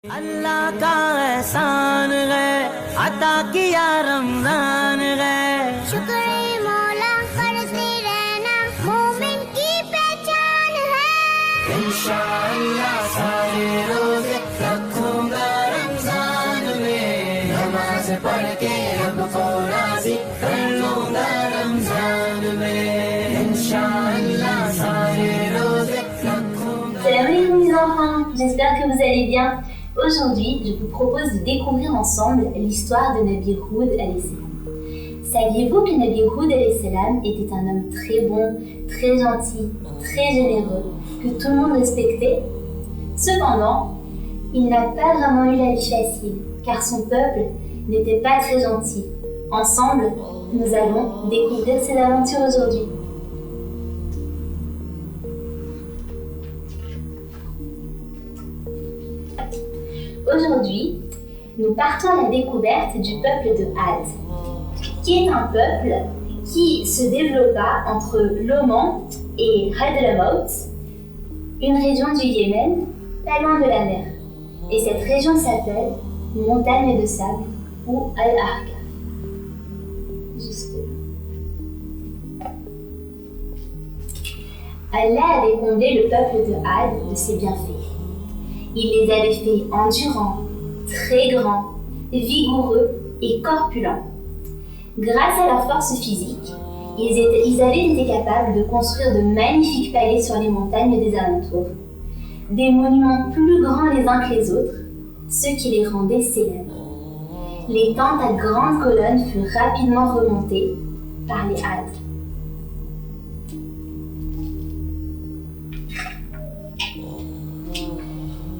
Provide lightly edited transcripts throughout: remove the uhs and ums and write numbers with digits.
अल्लाह का एहसान है, अता किया रमजान है। शुक्र मौला करते रहना मोमिन की पहचान है। इंशाअल्लाह सारे रोजे रखूंगा रमजान में, नमाज पढ़ के रब को राजी कर लूंगा रमजान में। इंशाअल्लाह सारे रोजे रखूंगा। Salam alaikum les enfants, j'espère que vous allez bien. Aujourd'hui, je vous propose de découvrir ensemble l'histoire de Nabi Houd alayhi salam. Saviez-vous que Nabi Houd alayhi salam était un homme très bon, très gentil, très généreux, que tout le monde respectait? Cependant, il n'a pas vraiment eu la vie facile, car son peuple n'était pas très gentil. Ensemble, nous allons découvrir ses aventures aujourd'hui. Aujourd'hui, nous partons à la découverte du peuple de Had, qui est un peuple qui se développa entre l'Oman et Hadramaut, une région du Yémen, pas loin de la mer. Et cette région s'appelle Montagne de Sable ou Al-Ahqaf. Juste là. Allah avait comblé le peuple de Had de ses bienfaits. Il les avait fait endurants, très grands, vigoureux et corpulents. Grâce à leur force physique, ils avaient été capables de construire de magnifiques palais sur les montagnes des alentours, des monuments plus grands les uns que les autres, ce qui les rendait célèbres. Les tentes à grandes colonnes furent rapidement remontées par les Had.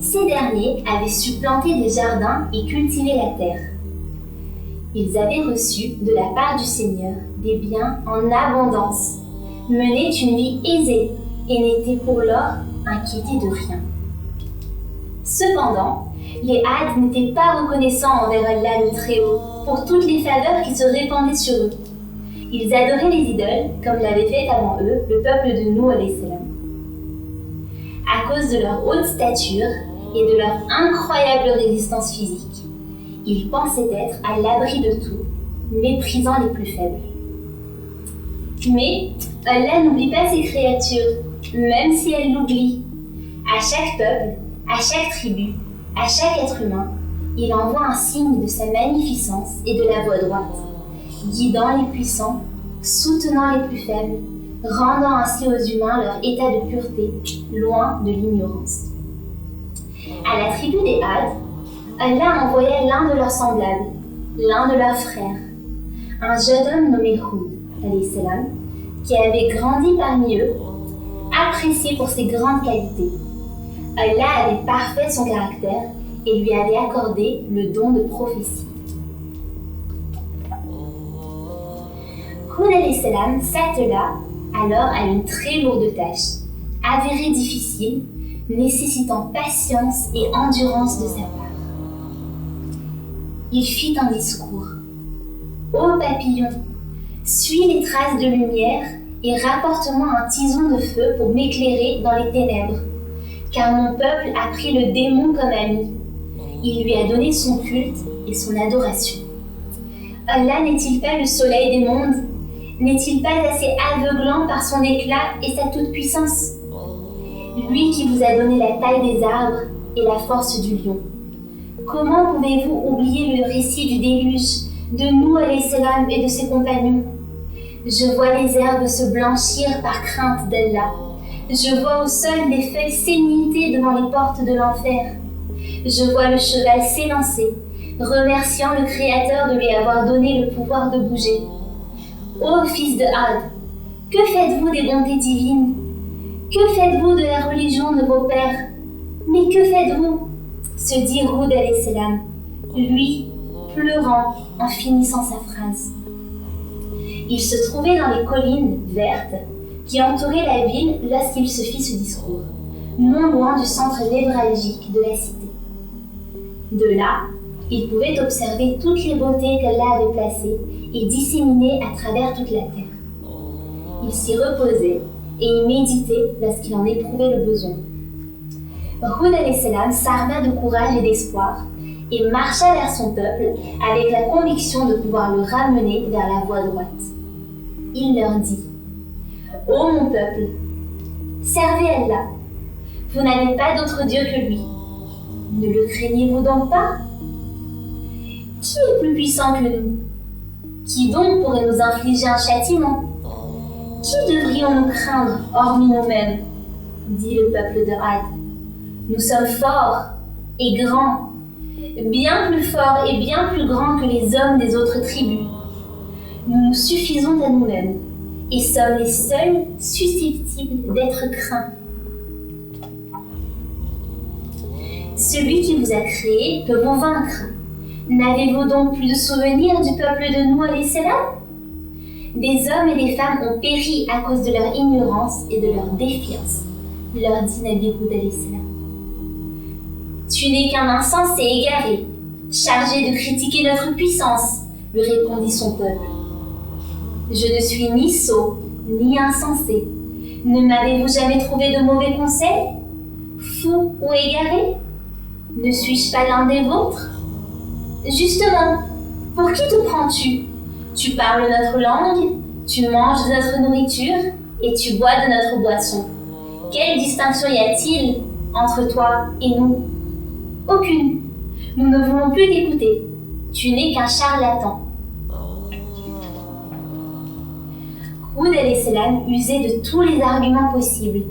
Ces derniers avaient su planter des jardins et cultiver la terre. Ils avaient reçu de la part du Seigneur des biens en abondance, menaient une vie aisée et n'étaient pour lors inquiétés de rien. Cependant, les Had n'étaient pas reconnaissants envers Allah le Très-Haut pour toutes les faveurs qui se répandaient sur eux. Ils adoraient les idoles comme l'avait fait avant eux le peuple de Nuh alayhi salam. À cause de leur haute stature et de leur incroyable résistance physique, ils pensaient être à l'abri de tout, méprisant les plus faibles. Mais Allah n'oublie pas ses créatures, même si elle l'oublie. À chaque peuple, à chaque tribu, à chaque être humain, il envoie un signe de sa magnificence et de la voie droite, guidant les puissants, soutenant les plus faibles, rendant ainsi aux humains leur état de pureté, loin de l'ignorance. À la tribu des Had, Allah envoya l'un de leurs semblables, l'un de leurs frères, un jeune homme nommé Houd, alayhi salam, qui avait grandi parmi eux, apprécié pour ses grandes qualités. Allah avait parfait son caractère et lui avait accordé le don de prophétie. Houd alayhi salam s'attela alors à une très lourde tâche, avérée difficile, nécessitant patience et endurance de sa part. Il fit un discours. Ô papillon, suis les traces de lumière et rapporte-moi un tison de feu pour m'éclairer dans les ténèbres, car mon peuple a pris le démon comme ami. Il lui a donné son culte et son adoration. Allah n'est-il pas le soleil des mondes? N'est-il pas assez aveuglant par son éclat et sa toute-puissance? Lui qui vous a donné la taille des arbres et la force du lion. Comment pouvez-vous oublier le récit du déluge, de Nuh alayhi salam et de ses compagnons? Je vois les herbes se blanchir par crainte d'Allah. Je vois au sol les feuilles s'émietter devant les portes de l'enfer. Je vois le cheval s'élancer, remerciant le Créateur de lui avoir donné le pouvoir de bouger. Ô fils de Had, que faites-vous des bontés divines? Que faites-vous de la religion de vos pères? Mais que faites-vous? Se dit Houd alayhi salam, lui pleurant en finissant sa phrase. Il se trouvait dans les collines vertes qui entouraient la ville lorsqu'il se fit ce discours, non loin du centre névralgique de la cité. De là, il pouvait observer toutes les beautés qu'Allah avait placées et disséminées à travers toute la terre. Il s'y reposait et y méditait lorsqu'il en éprouvait le besoin. Hud alayhi salam s'arma de courage et d'espoir et marcha vers son peuple avec la conviction de pouvoir le ramener vers la voie droite. Il leur dit: Ô mon peuple, servez Allah. Vous n'avez pas d'autre Dieu que lui. Ne le craignez-vous donc pas? Qui est plus puissant que nous? Qui donc pourrait nous infliger un châtiment? Qui devrions-nous craindre, hormis nous-mêmes? Dit le peuple de Had. Nous sommes forts et grands, bien plus forts et bien plus grands que les hommes des autres tribus. Nous nous suffisons à nous-mêmes et sommes les seuls susceptibles d'être craints. Celui qui vous a créé peut vous vaincre. N'avez-vous donc plus de souvenirs du peuple de Nuh alayhi salam? Des hommes et des femmes ont péri à cause de leur ignorance et de leur défiance, leur dit Nabi Hud alayhi salam. Tu n'es qu'un insensé égaré, chargé de critiquer notre puissance, lui répondit son peuple. Je ne suis ni sot, ni insensé. Ne m'avez-vous jamais trouvé de mauvais conseils? Fou ou égaré? Ne suis-je pas l'un des vôtres? Justement, pour qui te prends-tu? Tu parles notre langue, tu manges de notre nourriture et tu bois de notre boisson. Quelle distinction y a-t-il entre toi et nous? Aucune. Nous ne voulons plus t'écouter. Tu n'es qu'un charlatan. Hud alayhi salam usait de tous les arguments possibles,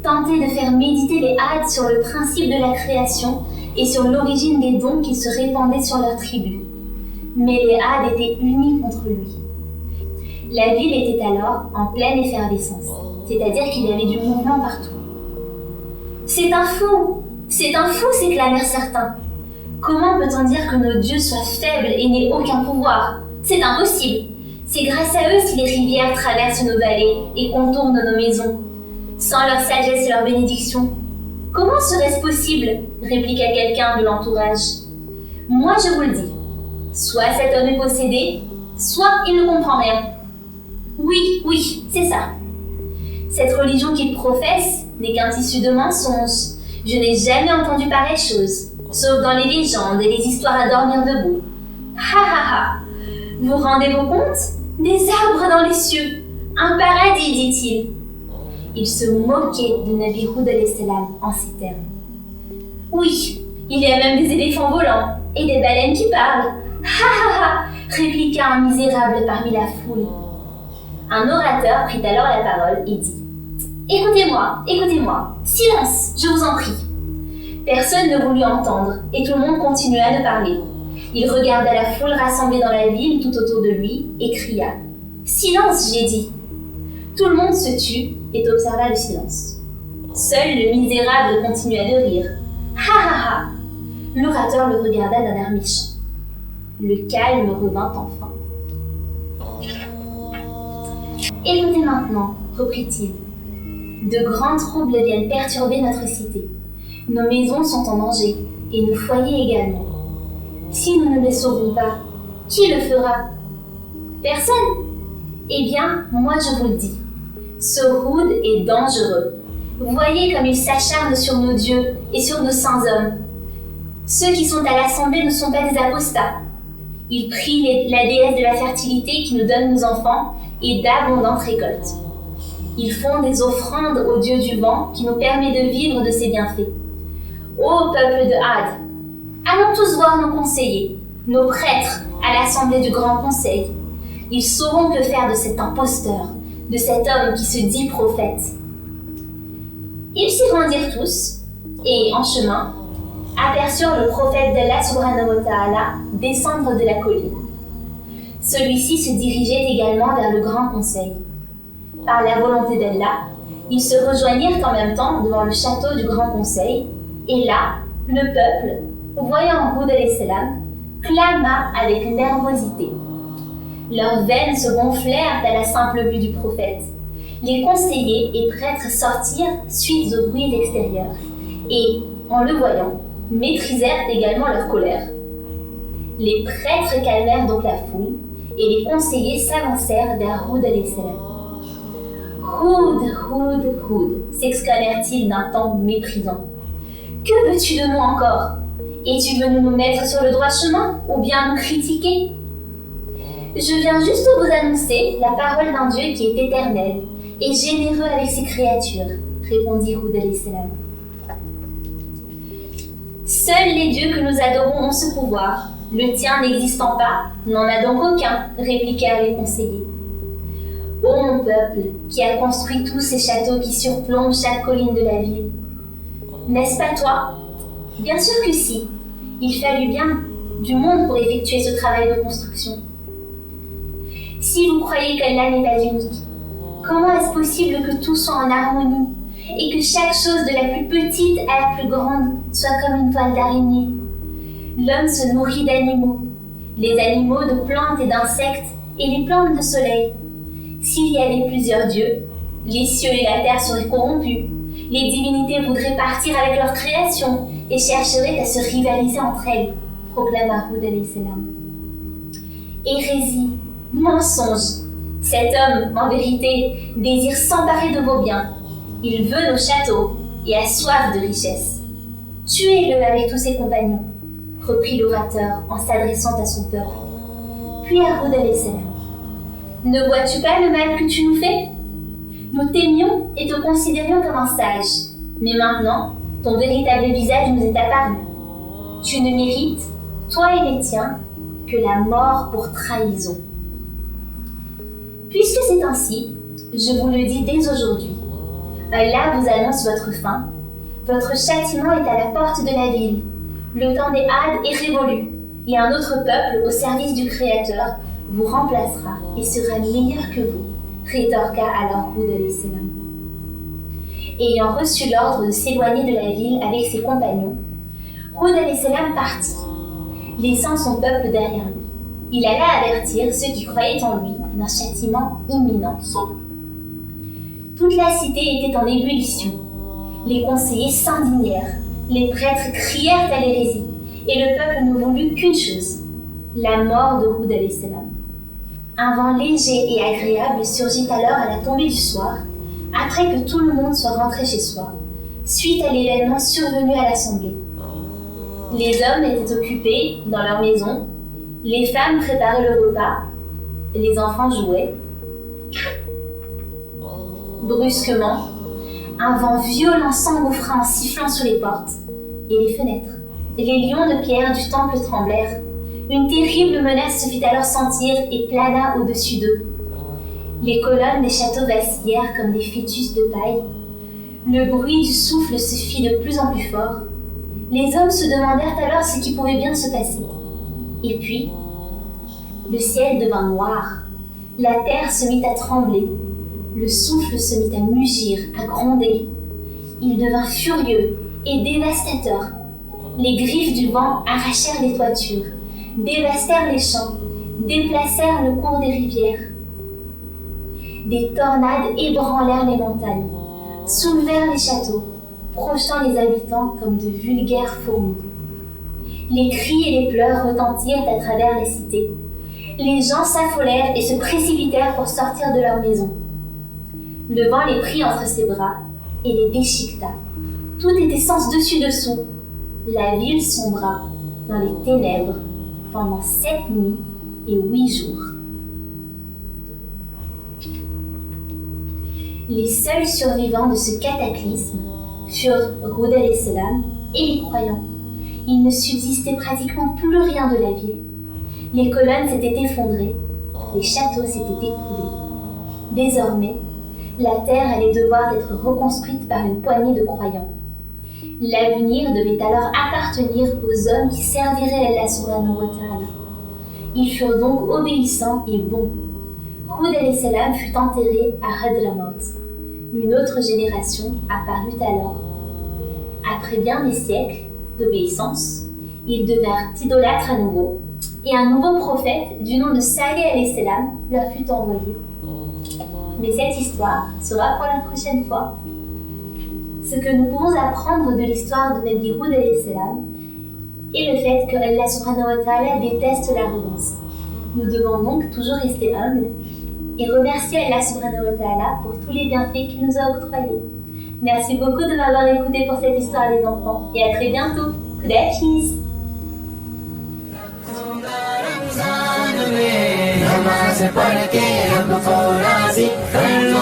tentait de faire méditer les Had sur le principe de la création et sur l'origine des dons qui se répandaient sur leur tribu. Mais les Had étaient unis contre lui. La ville était alors en pleine effervescence, c'est-à-dire qu'il y avait du mouvement partout. C'est un fou, s'éclamèrent certains. Comment peut-on dire que nos dieux soient faibles et n'aient aucun pouvoir? C'est impossible. C'est grâce à eux si les rivières traversent nos vallées et contournent nos maisons. Sans leur sagesse et leur bénédiction, comment serait-ce possible? Répliqua quelqu'un de l'entourage. Moi je vous le dis, soit cet homme est possédé, soit il ne comprend rien. Oui, c'est ça. Cette religion qu'il professe n'est qu'un tissu de mensonges. Je n'ai jamais entendu pareille chose, sauf dans les légendes et les histoires à dormir debout. Ha! Vous rendez-vous compte? Des arbres dans les cieux, un paradis, dit-il. Il se moquait de Nabi Hud alayhi salam en ces termes. Oui, il y a même des éléphants volants et des baleines qui parlent. Ha! Répliqua un misérable parmi la foule. Un orateur prit alors la parole et dit: Écoutez-moi, silence, je vous en prie. Personne ne voulut entendre et tout le monde continua de parler. Il regarda la foule rassemblée dans la ville tout autour de lui et cria: Silence, j'ai dit. Tout le monde se tut et observa le silence. Seul le misérable continua de rire. Ha! L'orateur le regarda d'un air méchant. Le calme revint enfin. Écoutez maintenant, reprit-il. De grands troubles viennent perturber notre cité. Nos maisons sont en danger et nos foyers également. Si nous ne les sauvons pas, qui le fera? Personne. Eh bien, moi je vous le dis, ce Hud est dangereux. Voyez comme il s'acharne sur nos dieux et sur nos saints hommes. Ceux qui sont à l'assemblée ne sont pas des apostats. Ils prient la déesse de la fertilité qui nous donne nos enfants et d'abondantes récoltes. Ils font des offrandes au dieu du vent qui nous permet de vivre de ses bienfaits. Ô peuple de Had, allons tous voir nos conseillers, nos prêtres à l'assemblée du grand conseil. Ils sauront que faire de cet imposteur, de cet homme qui se dit prophète. Ils s'y rendirent tous, et en chemin, aperçurent le prophète d'Allah subhanahu wa ta'ala descendre de la colline. Celui-ci se dirigeait également vers le grand conseil. Par la volonté d'Allah, ils se rejoignirent en même temps devant le château du grand conseil, et là, le peuple, voyant Hud alayhi salam, clama avec nervosité. Leurs veines se gonflèrent à la simple vue du prophète. Les conseillers et prêtres sortirent suite aux bruits extérieurs, et, en le voyant, maîtrisèrent également leur colère. Les prêtres calmèrent donc la foule, et les conseillers s'avancèrent vers Hud alayhi salam. Hud, s'exclamèrent-ils d'un ton méprisant. Que veux-tu de nous encore? Es-tu venu nous mettre sur le droit chemin ou bien nous critiquer? Je viens juste vous annoncer la parole d'un Dieu qui est éternel et généreux avec ses créatures, répondit Hud alayhi salam. Seuls les dieux que nous adorons ont ce pouvoir. Le tien n'existant pas, n'en a donc aucun, répliquèrent les conseillers. Ô mon peuple, qui a construit tous ces châteaux qui surplombent chaque colline de la ville, n'est-ce pas toi? Bien sûr que si. Il fallut bien du monde pour effectuer ce travail de construction. Si vous croyez qu'Allah n'est pas unique, comment est-ce possible que tout soit en harmonie et que chaque chose de la plus petite à la plus grande soit comme une toile d'araignée? L'homme se nourrit d'animaux, les animaux de plantes et d'insectes et les plantes de soleil. S'il y avait plusieurs dieux, les cieux et la terre seraient corrompus, les divinités voudraient partir avec leur création et chercheraient à se rivaliser entre elles, proclama Hud alayhi salam. Hérésie, mensonge, cet homme, en vérité, désire s'emparer de vos biens. Il veut nos châteaux et a soif de richesse. Tuez-le avec tous ses compagnons, reprit l'orateur en s'adressant à son peuple. Puis à Hud alayhi salam. Ne vois-tu pas le mal que tu nous fais? Nous t'aimions et te considérions comme un sage, mais maintenant, ton véritable visage nous est apparu. Tu ne mérites, toi et les tiens, que la mort pour trahison. Puisque c'est ainsi, je vous le dis dès aujourd'hui, Allah vous annonce votre fin, votre châtiment est à la porte de la ville, le temps des Hades est révolu, et un autre peuple au service du Créateur vous remplacera et sera meilleur que vous, rétorqua alors Hud alayhi salam. Ayant reçu l'ordre de s'éloigner de la ville avec ses compagnons, Hud alayhi salam partit, laissant son peuple derrière lui. Il alla avertir ceux qui croyaient en lui d'un châtiment imminent. Toute la cité était en ébullition. Les conseillers s'indignèrent, les prêtres crièrent à l'hérésie, et le peuple ne voulut qu'une chose, la mort de Hud alayhi salam. Un vent léger et agréable surgit alors à la tombée du soir, après que tout le monde soit rentré chez soi, suite à l'événement survenu à l'assemblée. Les hommes étaient occupés dans leur maison, les femmes préparaient le repas, les enfants jouaient. Brusquement, un vent violent s'engouffra en sifflant sous les portes et les fenêtres. Les lions de pierre du temple tremblèrent. Une terrible menace se fit alors sentir et plana au-dessus d'eux. Les colonnes des châteaux vacillèrent comme des fœtus de paille. Le bruit du souffle se fit de plus en plus fort. Les hommes se demandèrent alors ce qui pouvait bien se passer. Et puis, le ciel devint noir. La terre se mit à trembler. Le souffle se mit à mugir, à gronder. Il devint furieux et dévastateur. Les griffes du vent arrachèrent les toitures, dévastèrent les champs, déplacèrent le cours des rivières. Des tornades ébranlèrent les montagnes, soulevèrent les châteaux, projetant les habitants comme de vulgaires fourmis. Les cris et les pleurs retentirent à travers les cités. Les gens s'affolèrent et se précipitèrent pour sortir de leur maison. Le vent les prit entre ses bras et les déchiqueta. Tout était sens dessus-dessous. La ville sombra dans les ténèbres pendant 7 nuits et 8 jours. Les seuls survivants de ce cataclysme furent Hud alayhi salam et les croyants. Il ne subsistait pratiquement plus rien de la ville. Les colonnes s'étaient effondrées, les châteaux s'étaient écroulés. Désormais, la terre allait devoir être reconstruite par une poignée de croyants. L'avenir devait alors appartenir aux hommes qui serviraient Allah subhanahu wa ta'ala. Ils furent donc obéissants et bons. Hud alayhi salam fut enterré à Hadramaut. Une autre génération apparut alors. Après bien des siècles d'obéissance, ils devinrent idolâtres à nouveau, et un nouveau prophète du nom de Salih alayhi salam leur fut envoyé. Mais cette histoire sera pour la prochaine fois. Ce que nous pouvons apprendre de l'histoire de Nabi Hud alayhi salam est le fait que Allah subhanahu wa ta'ala déteste l'arrogance. Nous devons donc toujours rester humbles et remercier Allah subhanahu wa ta'ala pour tous les bienfaits qu'il nous a octroyés. Merci beaucoup de m'avoir écouté pour cette histoire, les enfants. Et à très bientôt. Kudafis. नमाज़ पढ़ के रब को राज़ी कर लो